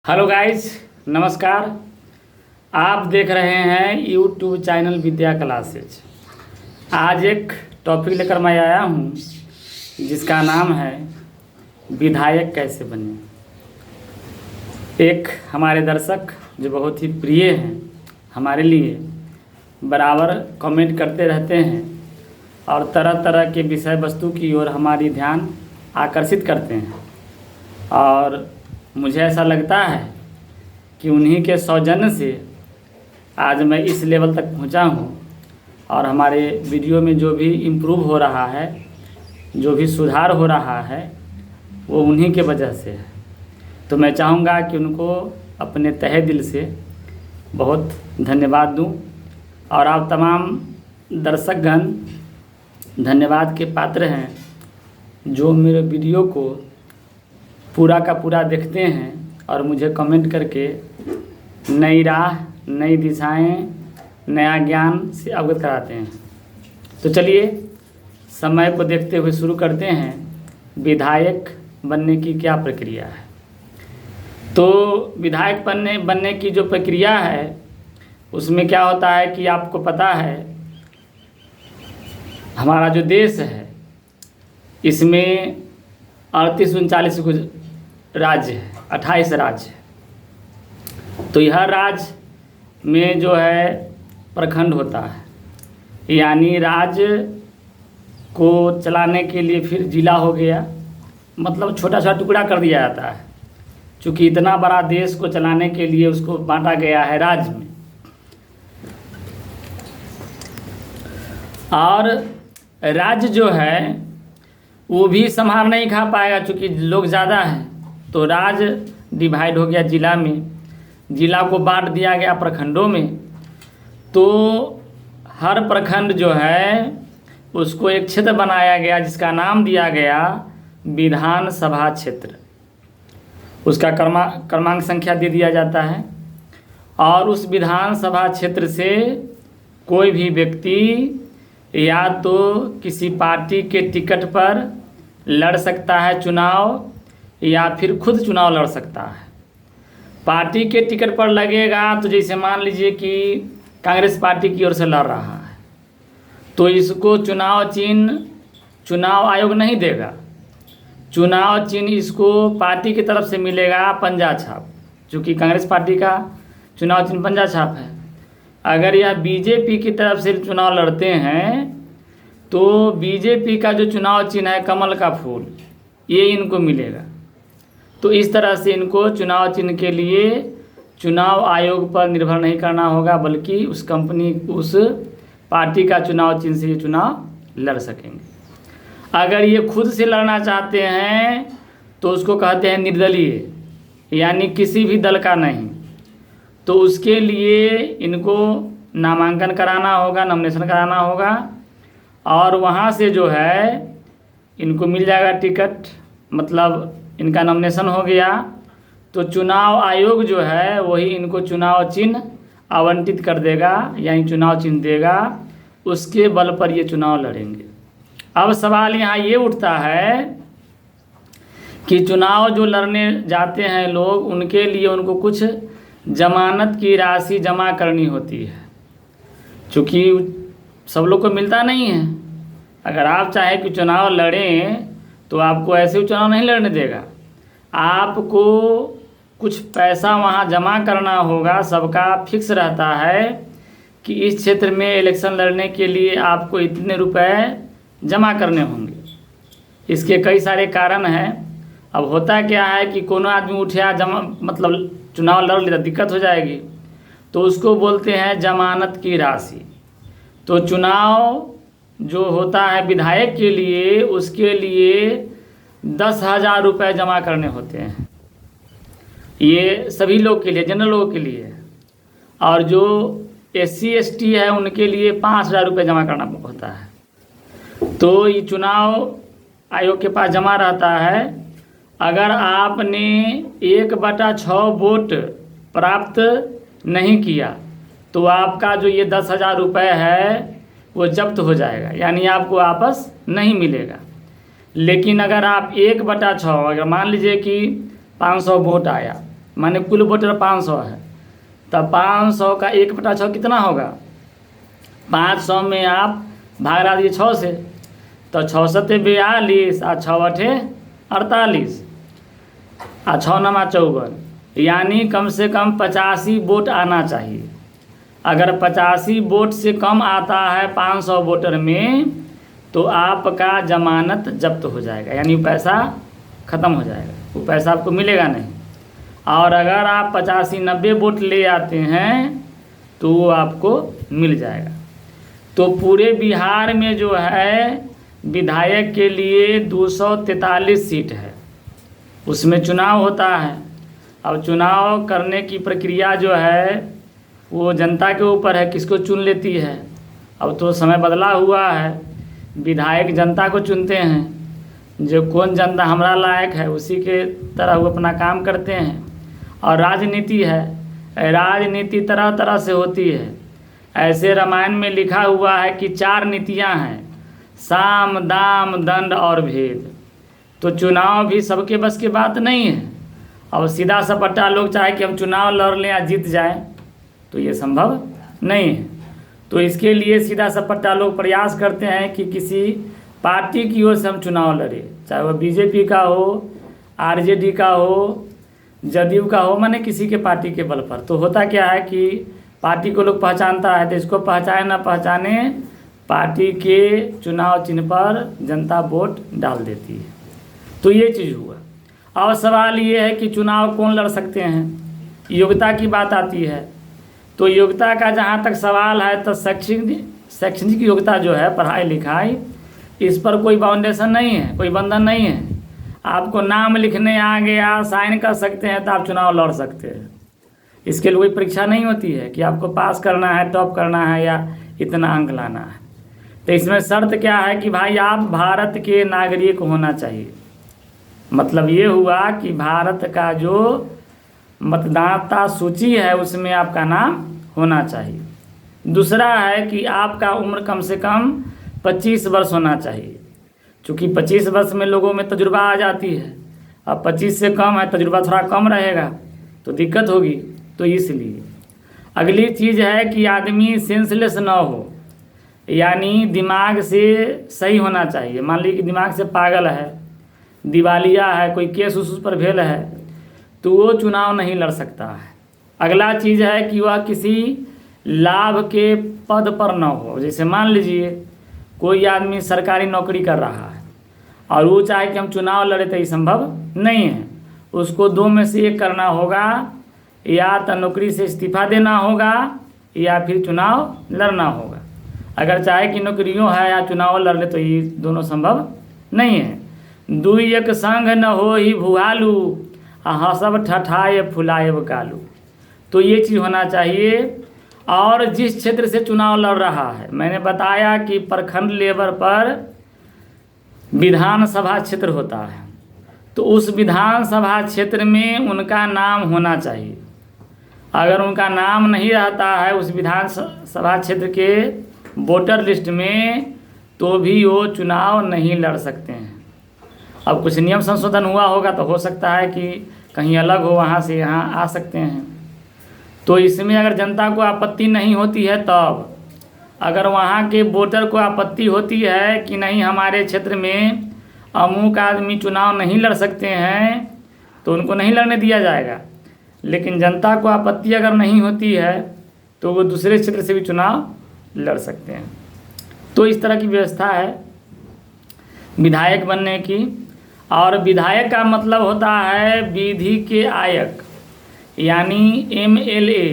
Hello guys, नमस्कार। आप देख रहे हैं यूट्यूब चैनल विद्या क्लासेज। आज एक टॉपिक लेकर मैं आया हूँ जिसका नाम है विधायक कैसे बने। एक हमारे दर्शक जो बहुत ही प्रिय हैं, हमारे लिए बराबर कमेंट करते रहते हैं और तरह तरह के विषय वस्तु की ओर हमारी ध्यान आकर्षित करते हैं। और मुझे ऐसा लगता है कि उन्हीं के सौजन्य से आज मैं इस लेवल तक पहुंचा हूं और हमारे वीडियो में जो भी इम्प्रूव हो रहा है, जो भी सुधार हो रहा है, वो उन्हीं के वजह से है। तो मैं चाहूँगा कि उनको अपने तहे दिल से बहुत धन्यवाद दूं और आप तमाम दर्शकगण धन्यवाद के पात्र हैं जो मेरे वीडियो को पूरा का पूरा देखते हैं और मुझे कमेंट करके नई राह, नई दिशाएं, नया ज्ञान से अवगत कराते हैं। तो चलिए समय को देखते हुए शुरू करते हैं। विधायक बनने की क्या प्रक्रिया है। तो विधायक बनने की जो प्रक्रिया है उसमें क्या होता है कि आपको पता है हमारा जो देश है इसमें 38-39 कुछ राज्य है, 28 राज्य है। तो यह राज्य में जो है प्रखंड होता है, यानी राज्य को चलाने के लिए फिर जिला हो गया, मतलब छोटा छोटा टुकड़ा कर दिया जाता है। चूँकि इतना बड़ा देश को चलाने के लिए उसको बांटा गया है राज्य में। और राज्य जो है वो भी संभाल नहीं खा पाएगा, चूँकि लोग ज़्यादा हैं। तो राज्य डिवाइड हो गया जिला में, जिला को बांट दिया गया प्रखंडों में। तो हर प्रखंड जो है उसको एक क्षेत्र बनाया गया जिसका नाम दिया गया विधानसभा क्षेत्र। उसका क्रमांक संख्या दे दिया जाता है और उस विधानसभा क्षेत्र से कोई भी व्यक्ति या तो किसी पार्टी के टिकट पर लड़ सकता है चुनाव, या फिर खुद चुनाव लड़ सकता है। पार्टी के टिकट पर लगेगा तो जैसे मान लीजिए कि कांग्रेस पार्टी की ओर से लड़ रहा है तो इसको चुनाव चिन्ह चुनाव आयोग नहीं देगा। चुनाव चिन्ह इसको पार्टी की तरफ से मिलेगा पंजा छाप, चूँकि कांग्रेस पार्टी का चुनाव चिन्ह पंजा छाप है। अगर यह बीजेपी की तरफ से चुनाव लड़ते हैं तो बीजेपी का जो चुनाव चिन्ह है कमल का फूल, ये इनको मिलेगा। तो इस तरह से इनको चुनाव चिन्ह के लिए चुनाव आयोग पर निर्भर नहीं करना होगा, बल्कि उस पार्टी का चुनाव चिन्ह से ये चुनाव लड़ सकेंगे। अगर ये खुद से लड़ना चाहते हैं तो उसको कहते हैं निर्दलीय, यानी किसी भी दल का नहीं। तो उसके लिए इनको नामांकन कराना होगा, नॉमिनेशन कराना होगा और वहाँ से जो है इनको मिल जाएगा टिकट, मतलब इनका नॉमिनेशन हो गया। तो चुनाव आयोग जो है वही इनको चुनाव चिन्ह आवंटित कर देगा, यानी चुनाव चिन्ह देगा। उसके बल पर ये चुनाव लड़ेंगे। अब सवाल यहाँ ये उठता है कि चुनाव जो लड़ने जाते हैं लोग, उनके लिए उनको कुछ जमानत की राशि जमा करनी होती है, चूँकि सब लोग को मिलता नहीं है। अगर आप चाहें कि चुनाव लड़ें तो आपको ऐसे चुनाव नहीं लड़ने देगा। आपको कुछ पैसा वहाँ जमा करना होगा। सबका फिक्स रहता है कि इस क्षेत्र में इलेक्शन लड़ने के लिए आपको इतने रुपए जमा करने होंगे। इसके कई सारे कारण हैं। अब होता क्या है कि कोनो आदमी उठा मतलब चुनाव लड़ लेता, दिक्कत हो जाएगी, तो उसको बोलते हैं जमानत की राशि। तो चुनाव जो होता है विधायक के लिए, उसके लिए 10,000 रुपये जमा करने होते हैं। ये सभी लोग के लिए, जनरल लोगों के लिए। और जो SC ST है उनके लिए 5,000 रुपये जमा करना होता है। तो ये चुनाव आयोग के पास जमा रहता है। अगर आपने 1/6 वोट प्राप्त नहीं किया तो आपका जो ये 10,000 रुपये है वो जब्त हो जाएगा, यानी आपको वापस नहीं मिलेगा। लेकिन अगर आप 1/6, अगर मान लीजिए कि 500 वोट आया, माने कुल वोटर 500 है, तब 500 का 1/6 कितना होगा? 500 में आप भाग लगा दिए 6 से, तो 6 सत्ते 42 और 6 अठे 48 और 6 नमा 54, यानी कम से कम 85 वोट आना चाहिए। अगर 85 वोट से कम आता है 500 वोटर में तो आपका जमानत जब्त हो जाएगा, यानी पैसा ख़त्म हो जाएगा, वो पैसा आपको मिलेगा नहीं। और अगर आप 85-90 वोट ले आते हैं तो वो आपको मिल जाएगा। तो पूरे बिहार में जो है विधायक के लिए 243 सीट है, उसमें चुनाव होता है। अब चुनाव करने की प्रक्रिया जो है वो जनता के ऊपर है, किसको चुन लेती है। अब तो समय बदला हुआ है, विधायक जनता को चुनते हैं, जो कौन जनता हमारा लायक है उसी के तरह वो अपना काम करते हैं। और राजनीति है, राजनीति तरह तरह से होती है। ऐसे रामायण में लिखा हुआ है कि 4 नीतियाँ हैं, साम दाम दंड और भेद। तो चुनाव भी सबके बस की बात नहीं है। अब सीधा सपट्टा लोग चाहे कि हम चुनाव लड़ लें या जीत जाएं, तो ये संभव नहीं है। तो इसके लिए सीधा सपट्टा लोग प्रयास करते हैं कि किसी पार्टी की ओर से हम चुनाव लड़े, चाहे वह बीजेपी का हो, आरजेडी का हो, जदयू का हो, माने किसी के पार्टी के बल पर। तो होता क्या है कि पार्टी को लोग पहचानता है, तो इसको पहचाने ना पहचाने पार्टी के चुनाव चिन्ह पर जनता वोट डाल देती है। तो ये चीज़ हुआ। और सवाल ये है कि चुनाव कौन लड़ सकते हैं, योग्यता की बात आती है। तो योग्यता का जहाँ तक सवाल है तो शैक्षणिक योग्यता जो है, पढ़ाई लिखाई, इस पर कोई बाउंडेशन नहीं है, कोई बंधन नहीं है। आपको नाम लिखने आ गया, साइन कर सकते हैं तो आप चुनाव लड़ सकते हैं। इसके लिए कोई परीक्षा नहीं होती है कि आपको पास करना है, टॉप करना है या इतना अंक लाना है। तो इसमें शर्त क्या है कि भाई आप भारत के नागरिक होना चाहिए। मतलब ये हुआ कि भारत का जो मतदाता सूची है उसमें आपका नाम होना चाहिए। दूसरा है कि आपका उम्र कम से कम 25 वर्ष होना चाहिए, क्योंकि 25 वर्ष में लोगों में तजुर्बा आ जाती है। अब 25 से कम है, तजुर्बा थोड़ा कम रहेगा तो दिक्कत होगी। तो इसलिए अगली चीज़ है कि आदमी सेंसलेस ना हो, यानी दिमाग से सही होना चाहिए। मान लीजिए कि दिमाग से पागल है, दिवालिया है, कोई केस उस पर भेल है, तो वो चुनाव नहीं लड़ सकता है। अगला चीज़ है कि वह किसी लाभ के पद पर न हो। जैसे मान लीजिए कोई आदमी सरकारी नौकरी कर रहा है और वो चाहे कि हम चुनाव लड़े, तो ये संभव नहीं है। उसको 2 में से एक करना होगा, या तो नौकरी से इस्तीफा देना होगा या फिर चुनाव लड़ना होगा। अगर चाहे कि नौकरियों है या चुनाव लड़ ले तो ये दोनों संभव नहीं है। 2 एक संग न हो ही भुआलू, हंसब ठठाए फुलाएब कालू। तो ये चीज़ होना चाहिए। और जिस क्षेत्र से चुनाव लड़ रहा है, मैंने बताया कि प्रखंड लेवल पर विधानसभा क्षेत्र होता है, तो उस विधानसभा क्षेत्र में उनका नाम होना चाहिए। अगर उनका नाम नहीं रहता है उस विधानसभा क्षेत्र के वोटर लिस्ट में, तो भी वो चुनाव नहीं लड़ सकते हैं। अब कुछ नियम संशोधन हुआ होगा तो हो सकता है कि कहीं अलग हो, वहाँ से यहाँ आ सकते हैं। तो इसमें अगर जनता को आपत्ति नहीं होती है, तब अगर वहाँ के वोटर को आपत्ति होती है कि नहीं हमारे क्षेत्र में अमुक आदमी चुनाव नहीं लड़ सकते हैं, तो उनको नहीं लड़ने दिया जाएगा। लेकिन जनता को आपत्ति अगर नहीं होती है तो वो दूसरे क्षेत्र से भी चुनाव लड़ सकते हैं। तो इस तरह की व्यवस्था है विधायक बनने की। और विधायक का मतलब होता है विधि के आयक, यानी MLA,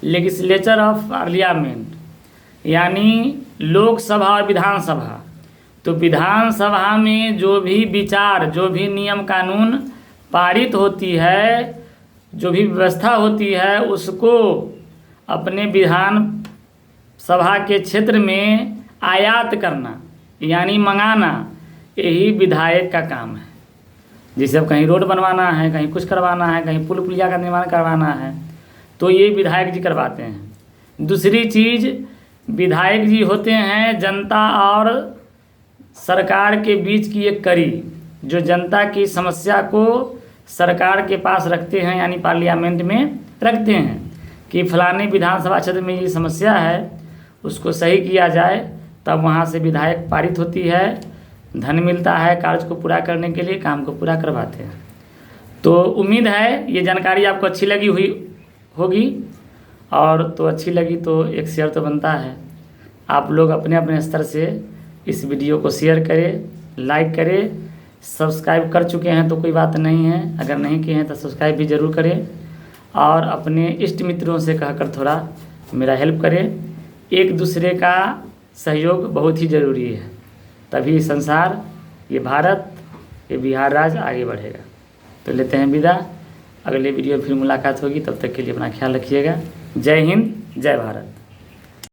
लेजिस्लेचर ऑफ पार्लियामेंट, यानी लोकसभा और विधानसभा। तो विधानसभा में जो भी विचार, जो भी नियम कानून पारित होती है, जो भी व्यवस्था होती है, उसको अपने विधान सभा के क्षेत्र में आयात करना, यानी मंगाना, यही विधायक का काम है। जैसे अब कहीं रोड बनवाना है, कहीं कुछ करवाना है, कहीं पुल पुलिया का निर्माण करवाना है, तो ये विधायक जी करवाते हैं। दूसरी चीज़, विधायक जी होते हैं जनता और सरकार के बीच की एक कड़ी, जो जनता की समस्या को सरकार के पास रखते हैं, यानी पार्लियामेंट में रखते हैं कि फलाने विधानसभा क्षेत्र में ये समस्या है, उसको सही किया जाए, तब वहाँ से विधायक पारित होती है, धन मिलता है कार्य को पूरा करने के लिए, काम को पूरा करवाते हैं। तो उम्मीद है ये जानकारी आपको अच्छी लगी हुई होगी, और तो अच्छी लगी तो एक शेयर तो बनता है। आप लोग अपने अपने स्तर से इस वीडियो को शेयर करें, लाइक करें। सब्सक्राइब कर चुके हैं तो कोई बात नहीं है, अगर नहीं किए हैं तो सब्सक्राइब भी ज़रूर करें, और अपने इष्ट मित्रों से कहकर थोड़ा मेरा हेल्प करें। एक दूसरे का सहयोग बहुत ही ज़रूरी है, तभी संसार, ये भारत, ये बिहार राज्य आगे बढ़ेगा। तो लेते हैं विदा, अगले वीडियो में फिर मुलाकात होगी, तब तक के लिए अपना ख्याल रखिएगा। जय हिंद, जय भारत।